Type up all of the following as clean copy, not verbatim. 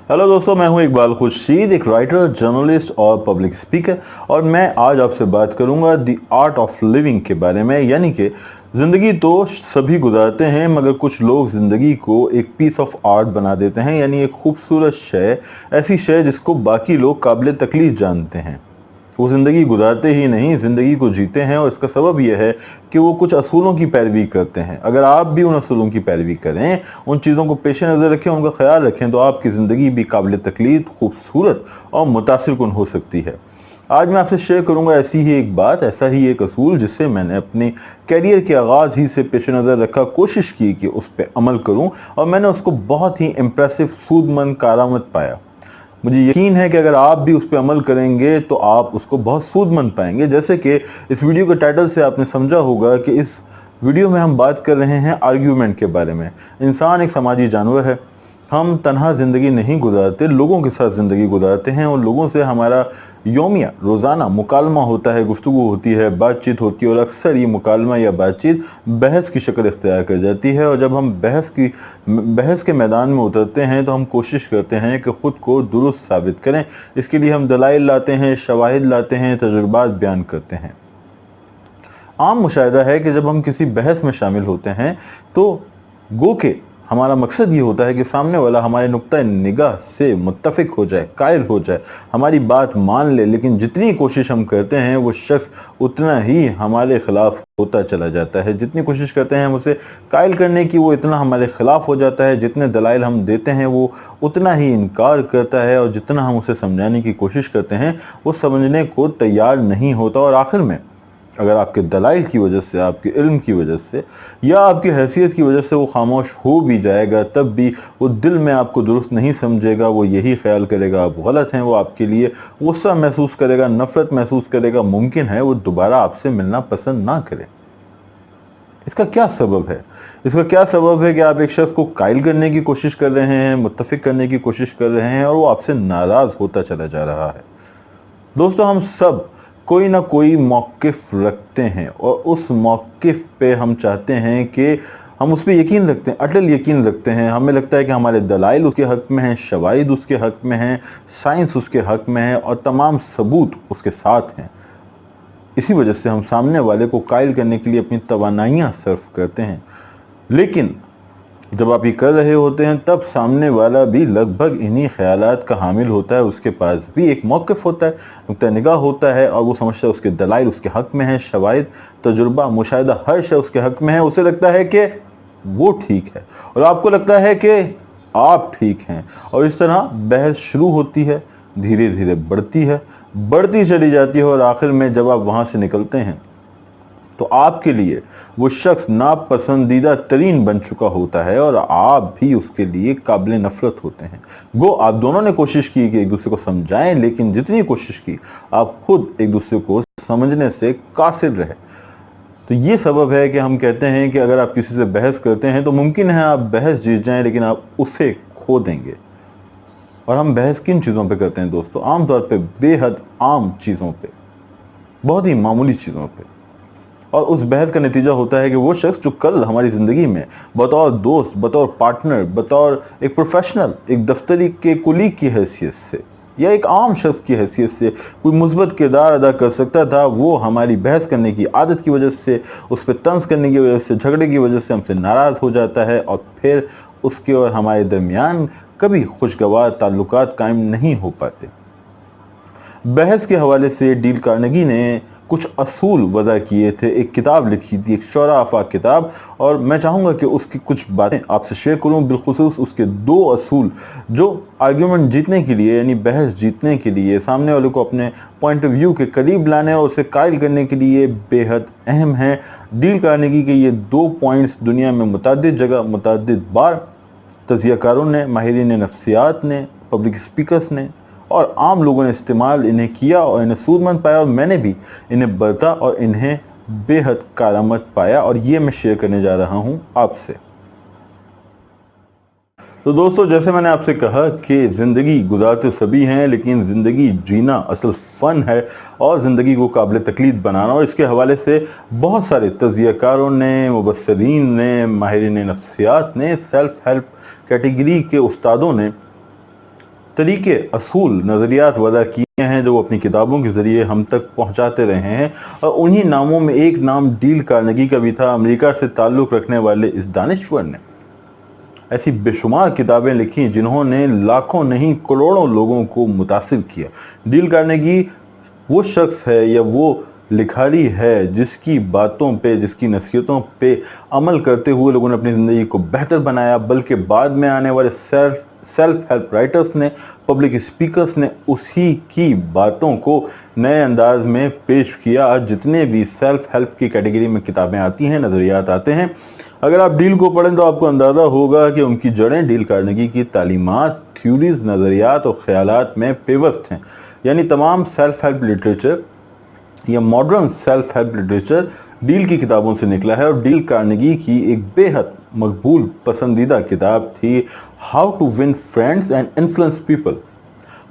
Hello दोस्तों, मैं हूं इकबाल खुर्शीद, एक राइटर, जर्नलिस्ट और पब्लिक स्पीकर। और मैं आज आपसे बात करूंगा द आर्ट ऑफ लिविंग के बारे में। यानी कि ज़िंदगी तो सभी गुजारते हैं, मगर कुछ लोग ज़िंदगी को एक पीस ऑफ आर्ट बना देते हैं, यानी एक खूबसूरत शय, ऐसी शय जिसको बाकी लोग काबिल तकलीफ जानते हैं। वो ज़िंदगी गुजारते ही नहीं, ज़िंदगी को जीते हैं। और इसका सबब यह है कि वो कुछ असूलों की पैरवी करते हैं। अगर आप भी उन असूलों की पैरवी करें, उन चीज़ों को पेश नज़र रखें, उनका ख्याल रखें, तो आपकी ज़िंदगी भी काबिल तकलीफ, खूबसूरत और मुतासिर कुन हो सकती है। आज मैं आपसे शेयर करूंगा ऐसी ही एक बात, ऐसा ही एक असूल जिससे मैंने अपने कैरियर के आगाज़ ही से पेश नज़र रखा, कोशिश की कि उस पर अमल करूं, और मैंने उसको बहुत ही इम्प्रेसिव, सूदमंद, कारआमद पाया। मुझे यकीन है कि अगर आप भी उस पर अमल करेंगे तो आप उसको बहुत सूदमंद पाएंगे। जैसे कि इस वीडियो के टाइटल से आपने समझा होगा कि इस वीडियो में हम बात कर रहे हैं आर्ग्यूमेंट के बारे में। इंसान एक समाजी जानवर है। हम तन्हा ज़िंदगी नहीं गुजारते, लोगों के साथ ज़िंदगी गुजारते हैं, और लोगों से हमारा योमिया, रोज़ाना मुकालमा होता है, गुफ्तगू होती है, बातचीत होती है। और अक्सर ये मुकालमा या बातचीत बहस की शक्ल इख्तियार कर जाती है। और जब हम बहस के मैदान में उतरते हैं तो हम कोशिश करते हैं कि ख़ुद को दुरुस्त साबित करें। इसके लिए हम दलाइल लाते हैं, शवाहिद लाते हैं, तजुर्बात बयान करते हैं। आम मुशाहिदा है कि जब हम किसी बहस में शामिल होते हैं तो गो के हमारा मकसद ये होता है कि सामने वाला हमारे नुक्ता निगाह से मुत्तफिक हो जाए, कायल हो जाए, हमारी बात मान ले। लेकिन जितनी कोशिश हम करते हैं वो शख्स उतना ही हमारे ख़िलाफ़ होता चला जाता है। जितनी कोशिश करते हैं हम उसे कायल करने की, वो इतना हमारे ख़िलाफ़ हो जाता है। जितने दलाइल हम देते हैं वो उतना ही इनकार करता है, और जितना हम उसे समझाने की कोशिश करते हैं वो समझने को तैयार नहीं होता। और आखिर में अगर आपके दलाइल की वजह से, आपके इल्म की वजह से या आपकी हैसियत की वजह से वो खामोश हो भी जाएगा, तब भी वो दिल में आपको दुरुस्त नहीं समझेगा। वो यही ख्याल करेगा आप गलत हैं। वो आपके लिए गुस्सा महसूस करेगा, नफ़रत महसूस करेगा। मुमकिन है वो दोबारा आपसे मिलना पसंद ना करे। इसका क्या सबब है? इसका क्या सबब है कि आप एक शख्स को कायल करने की कोशिश कर रहे हैं, मुत्तफिक करने की कोशिश कर रहे हैं, और वो आपसे नाराज़ होता चला जा रहा है। दोस्तों, हम सब कोई ना कोई मौक़िफ़ रखते हैं, और उस मौक़िफ़ पे हम चाहते हैं कि हम उस पर यकीन रखते हैं, अटल यकीन रखते हैं। हमें लगता है कि हमारे दलाइल उसके हक़ में हैं, शवाहिद उसके हक़ में हैं, साइंस उसके हक़ में है, और तमाम सबूत उसके साथ हैं। इसी वजह से हम सामने वाले को कायल करने के लिए अपनी तवानाइयाँ सर्फ करते हैं। लेकिन जब आप ये कर रहे होते हैं तब सामने वाला भी लगभग इन्हीं ख्यालात का हामिल होता है। उसके पास भी एक मौक़िफ़ होता है, नुक्ता निगाह होता है, और वो समझता है उसके दलाइल उसके हक़ में हैं, शवाहिद, तजुर्बा, मुशाहिदा, हर शय उसके हक़ में है। उसे लगता है कि वो ठीक है, और आपको लगता है कि आप ठीक हैं। और इस तरह बहस शुरू होती है, धीरे धीरे बढ़ती है, बढ़ती चली जाती है, और आखिर में जब आप वहाँ से निकलते हैं तो आपके लिए वो शख्स नापसंदीदा तरीन बन चुका होता है, और आप भी उसके लिए काबिल नफ़रत होते हैं। गो आप दोनों ने कोशिश की कि एक दूसरे को समझाएं, लेकिन जितनी कोशिश की आप खुद एक दूसरे को समझने से कासिर रहे। तो ये सबब है कि हम कहते हैं कि अगर आप किसी से बहस करते हैं तो मुमकिन है आप बहस जीत जाएं, लेकिन आप उसे खो देंगे। और हम बहस किन चीज़ों पे करते हैं दोस्तों? आम तौर पे बेहद आम चीज़ों पे, बहुत ही मामूली चीज़ों पे। और उस बहस का नतीजा होता है कि वो शख्स जो कल हमारी ज़िंदगी में बतौर दोस्त, बतौर पार्टनर, बतौर एक प्रोफेशनल, एक दफ्तरी के कुलीग की हैसियत से या एक आम शख्स की हैसियत से कोई मुस्बत किरदार अदा कर सकता था, वो हमारी बहस करने की आदत की वजह से, उस पर तंज करने की वजह से, झगड़े की वजह से हमसे नाराज़ हो जाता है, और फिर उसके और हमारे दरमियान कभी खुशगवार ताल्लुकात कायम नहीं हो पाते। बहस के हवाले से डील कार्नेगी ने कुछ असूल वज़ा किए थे, एक किताब लिखी थी, एक शोरा आफाक किताब, और मैं चाहूँगा कि उसकी कुछ बातें आपसे शेयर करूँ, बिलखुसूस उसके 2 असूल जो आर्ग्यूमेंट जीतने के लिए, यानी बहस जीतने के लिए, सामने वाले को अपने पॉइंट ऑफ व्यू के करीब लाने और उसे कायल करने के लिए बेहद अहम हैं। डील कार्नेगी के ये 2 पॉइंट्स दुनिया में मुतअद्दिद जगह, मुतअद्दिद बार तज़कियाकारों ने, माहिरीन नफ्सियात ने, पब्लिक स्पीकर्स ने और आम लोगों ने इस्तेमाल इन्हें किया, और इन्हें सूदमंद पाया, और मैंने भी इन्हें बरता और इन्हें बेहद कारआमद पाया, और ये मैं शेयर करने जा रहा हूँ आपसे। तो दोस्तों, जैसे मैंने आपसे कहा कि ज़िंदगी गुजारते सभी हैं, लेकिन ज़िंदगी जीना असल फ़न है, और ज़िंदगी को काबिल तकलीद बनाना। और इसके हवाले से बहुत सारे तज़कियाकारों ने, मुबस्सिरीन ने, माहिरीन नफ्सियात ने, सेल्फ़ हेल्प कैटेगरी के उस्तादों ने तरीके, असूल, नज़रियात वज़ा किए हैं जो वो अपनी किताबों के ज़रिए हम तक पहुंचाते रहे हैं। और उन्हीं नामों में एक नाम डील कार्नेगी का भी था। अमेरिका से ताल्लुक़ रखने वाले इस दानिश्वर ने ऐसी बेशुमार किताबें लिखी जिन्होंने लाखों नहीं करोड़ों लोगों को मुतासिर किया। डील कार्नेगी वो शख्स है या वो लिखारी है जिसकी बातों पे, जिसकी नसीहतों पे अमल करते हुए लोगों ने अपनी ज़िंदगी को बेहतर बनाया, बल्कि बाद में आने वाले सेल्फ हेल्प राइटर्स ने, पब्लिक स्पीकर्स ने उसी की बातों को नए अंदाज में पेश किया। आज जितने भी सेल्फ हेल्प की कैटेगरी में किताबें आती हैं, नज़रियात आते हैं, अगर आप डील को पढ़ें तो आपको अंदाज़ा होगा कि उनकी जड़ें डील कार्नेगी की तालीमात, थ्योरीज, नज़रियात और ख्यालात में पेवस्त हैं। यानी तमाम सेल्फ हेल्प लिटरेचर या modern self help literature deal की किताबों से निकला है। और डील कार्नेगी की एक बेहद मकबूल पसंदीदा किताब थी how to win friends and influence people.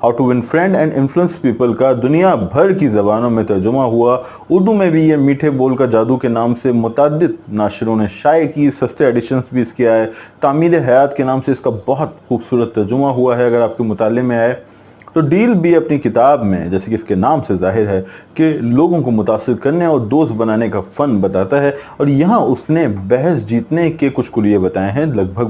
How to win friend and influence people का दुनिया भर की ज़बानों में तर्जुमा हुआ। उर्दू में भी ये मीठे बोल का जादू के नाम से मुतअद्दिद नाशरों ने शाये की, सस्ते एडिशंस भी इसके आए। तामीर हयात के नाम से इसका बहुत खूबसूरत तर्जुमा हुआ है अगर आपके मुताले में आए तो। डील भी अपनी किताब में, जैसे कि इसके नाम से जाहिर है, कि लोगों को मुतासिर करने और दोस्त बनाने का फ़न बताता है। और यहाँ उसने बहस जीतने के कुछ कुलिये बताए हैं, लगभग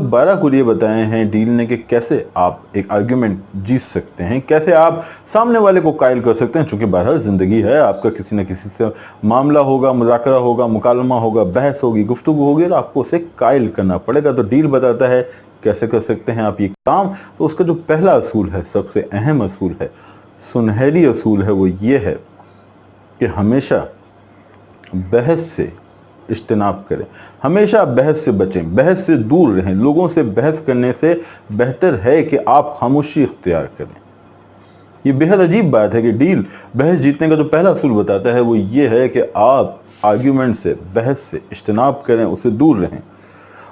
12 कुलिये बताए हैं डील ने कि कैसे आप एक आर्ग्यूमेंट जीत सकते हैं, कैसे आप सामने वाले को कायल कर सकते हैं। चूँकि बहरहाल ज़िंदगी है, आपका किसी न किसी से मामला होगा, मुज़ाकरा होगा, मुकालमा होगा, बहस होगी, गुफ्तगू होगी और आपको उसे कायल करना पड़ेगा। तो डील बताता है कैसे कर सकते हैं आप ये काम। तो उसका जो पहला असूल है, सबसे अहम असूल है, सुनहरी असूल है, वो ये है कि हमेशा बहस से इज्तिनाब करें, हमेशा बहस से बचें, बहस से दूर रहें। लोगों से बहस करने से बेहतर है कि आप खामोशी इख्तियार करें। ये बेहद अजीब बात है कि डील बहस जीतने का जो पहला असूल बताता है वो ये है कि आप आर्ग्यूमेंट से, बहस से इज्तिनाब करें, उससे दूर रहें।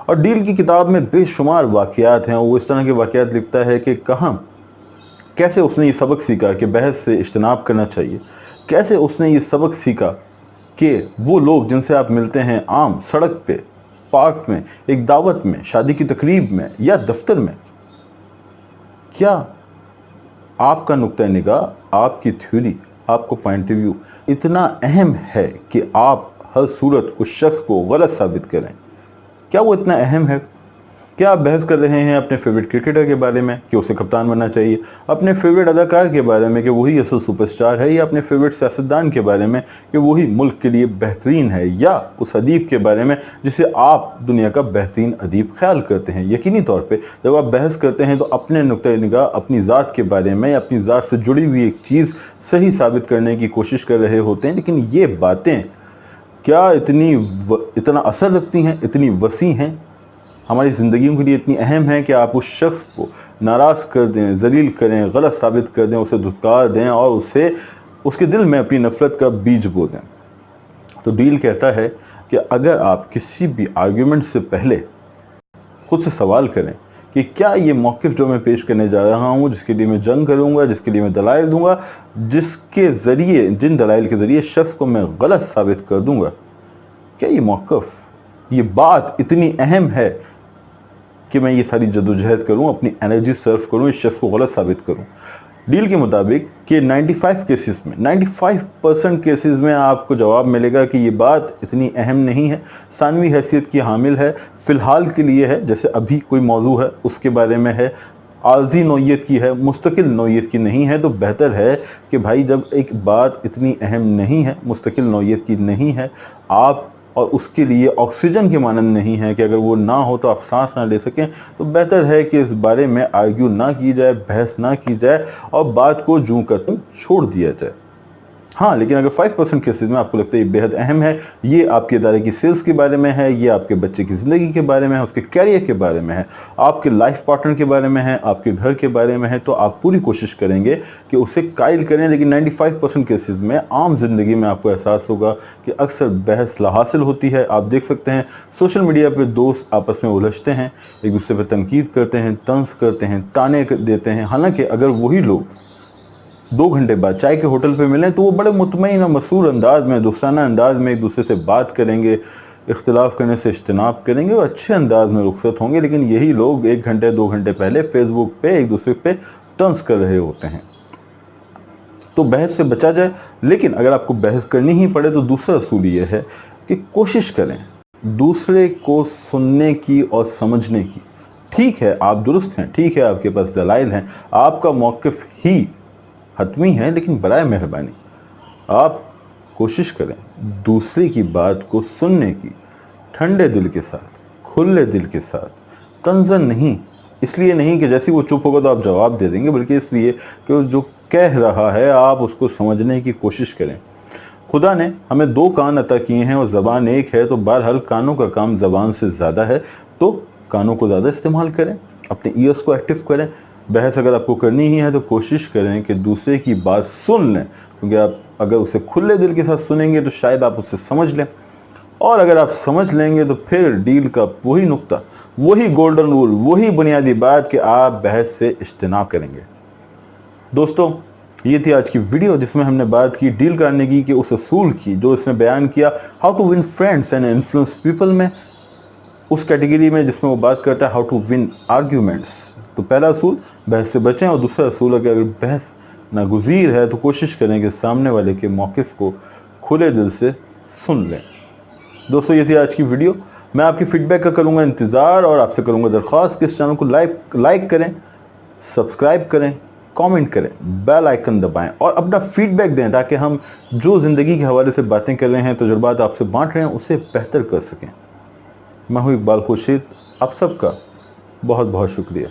और डील की किताब में बेशुमार वाक़यात हैं। वो इस तरह के वाक़यात लिखता है कि कैसे उसने ये सबक सीखा कि बहस से इज्तिनाब करना चाहिए, कैसे उसने ये सबक सीखा कि वो लोग जिनसे आप मिलते हैं आम सड़क पे, पार्क में, एक दावत में, शादी की तकरीब में या दफ्तर में, क्या आपका नुक्ता निगाह, आपकी थ्योरी, आपको पॉइंट ऑफ व्यू इतना अहम है कि आप हर सूरत उस शख्स को गलत साबित करें? क्या वो इतना अहम है? क्या आप बहस कर रहे हैं अपने फेवरेट क्रिकेटर के बारे में कि उसे कप्तान बनना चाहिए, अपने फेवरेट अदाकार के बारे में कि वही असल सुपरस्टार है, या अपने फेवरेट सियासतदान के बारे में कि वही मुल्क के लिए बेहतरीन है, या उस अदीब के बारे में जिसे आप दुनिया का बेहतरीन अदीब ख्याल करते हैं? यकीनी तौर पे जब आप बहस करते हैं तो अपने नुक्ता निगाह, अपनी ज़ात के बारे में या अपनी ज़ात से जुड़ी हुई एक चीज़ सही साबित करने की कोशिश कर रहे होते हैं। लेकिन ये बातें क्या इतना असर रखती हैं, इतनी वसी हैं, हमारी ज़िंदगियों के लिए इतनी अहम है कि आप उस शख्स को नाराज़ कर दें, जलील करें, गलत साबित कर दें, उसे धुतकार दें और उसके दिल में अपनी नफ़रत का बीज बो दें? तो डील कहता है कि अगर आप किसी भी आर्ग्यूमेंट से पहले खुद से सवाल करें कि क्या ये मौक़िफ़ जो मैं पेश करने जा रहा हूँ, जिसके लिए मैं जंग करूँगा, जिसके लिए मैं दलाइल दूँगा, जिन दलाइल के ज़रिए शख्स को मैं गलत साबित कर दूँगा, क्या ये मौक़िफ़, ये बात इतनी अहम है कि मैं ये सारी जदोजहद करूं, अपनी एनर्जी सर्व करूं, इस शख्स को गलत साबित करूं? डील के मुताबिक कि 95% केसेस में आपको जवाब मिलेगा कि ये बात इतनी अहम नहीं है, सानवी हैसियत की हामिल है, फ़िलहाल के लिए है, जैसे अभी कोई मौजू है उसके बारे में है, आर्जी नौयत की है, मुस्तकिल नौयत की नहीं है। तो बेहतर है कि भाई जब एक बात इतनी अहम नहीं है, मुस्तकिल नौयत की नहीं है, आप और उसके लिए ऑक्सीजन के मानंद नहीं है कि अगर वो ना हो तो आप सांस ना ले सकें, तो बेहतर है कि इस बारे में आर्ग्यू ना की जाए, बहस ना की जाए और बात को जूं का त्यों छोड़ दिया जाए। हाँ, लेकिन अगर 5% केसेस में आपको लगता है ये बेहद अहम है, ये आपके इदारे की सेल्स के बारे में है, ये आपके बच्चे की ज़िंदगी के बारे में है, उसके कैरियर के बारे में है, आपके लाइफ पार्टनर के बारे में है, आपके घर के बारे में है, तो आप पूरी कोशिश करेंगे कि उसे कायल करें। लेकिन 95% केसेस में आम ज़िंदगी में आपको एहसास होगा कि अक्सर बहस लाहासिल होती है। आप देख सकते हैं सोशल मीडिया पर दोस्त आपस में उलझते हैं, एक दूसरे पर तनकीद करते हैं, तंज करते हैं, ताने देते हैं। हालांकि अगर वही लोग 2 घंटे बाद चाय के होटल पे मिलें तो वो बड़े मुतमईन और मसरूर अंदाज में, दोस्ताना अंदाज में एक दूसरे से बात करेंगे, इख्तिलाफ करने से इज्तनाब करेंगे, वो अच्छे अंदाज में रुखसत होंगे। लेकिन यही लोग 1 घंटे 2 घंटे पहले फेसबुक पे एक दूसरे पे तंज कर रहे होते हैं। तो बहस से बचा जाए, लेकिन अगर आपको बहस करनी ही पड़े तो दूसरा असूल ये है कि कोशिश करें दूसरे को सुनने की और समझने की। ठीक है, आप दुरुस्त हैं, ठीक है, आपके पास दलाइल हैं, आपका मौक़िफ़ ही हतमी है, लेकिन बराए मेहरबानी आप कोशिश करें दूसरे की बात को सुनने की, ठंडे दिल के साथ, खुले दिल के साथ, तंज़न नहीं। इसलिए नहीं कि जैसे वो चुप होगा तो आप जवाब दे देंगे, बल्कि इसलिए कि वो जो कह रहा है आप उसको समझने की कोशिश करें। खुदा ने हमें 2 कान अता किए हैं और ज़बान एक है, तो बहरहाल कानों का काम ज़बान से ज़्यादा है, तो कानों को ज़्यादा इस्तेमाल करें, अपने ईयर्स को एक्टिव करें। बहस अगर आपको करनी ही है तो कोशिश करें कि दूसरे की बात सुन लें, क्योंकि आप अगर उसे खुले दिल के साथ सुनेंगे तो शायद आप उसे समझ लें, और अगर आप समझ लेंगे तो फिर डील का वही नुक्ता, वही गोल्डन रूल, वही बुनियादी बात कि आप बहस से इज्तनाब करेंगे। दोस्तों, ये थी आज की वीडियो जिसमें हमने बात की डील करने की, कि उस असूल की जो इसने बयान किया, how to win friends and influence people में, उस कैटेगरी में जिसमें वो बात करता है हाउ टू विन आर्ग्यूमेंट्स। तो पहला असूल बहस से बचें, और दूसरा असूल अगर बहस नागुज़ीर है तो कोशिश करें कि सामने वाले के मौक़िफ़ को खुले दिल से सुन लें। दोस्तों, ये थी आज की वीडियो। मैं आपकी फीडबैक का करूँगा इंतज़ार, और आपसे करूँगा दरख्वास्त कि इस चैनल को लाइक करें, सब्सक्राइब करें, कमेंट करें, बेल आइकन दबाएं और अपना फीडबैक दें, ताकि हम जो ज़िंदगी के हवाले से बातें कर रहे हैं, तजुर्बात आपसे बांट रहे हैं, उसे बेहतर कर सकें। मैं हूँ इकबाल खुर्शीद, आप सबका बहुत बहुत शुक्रिया।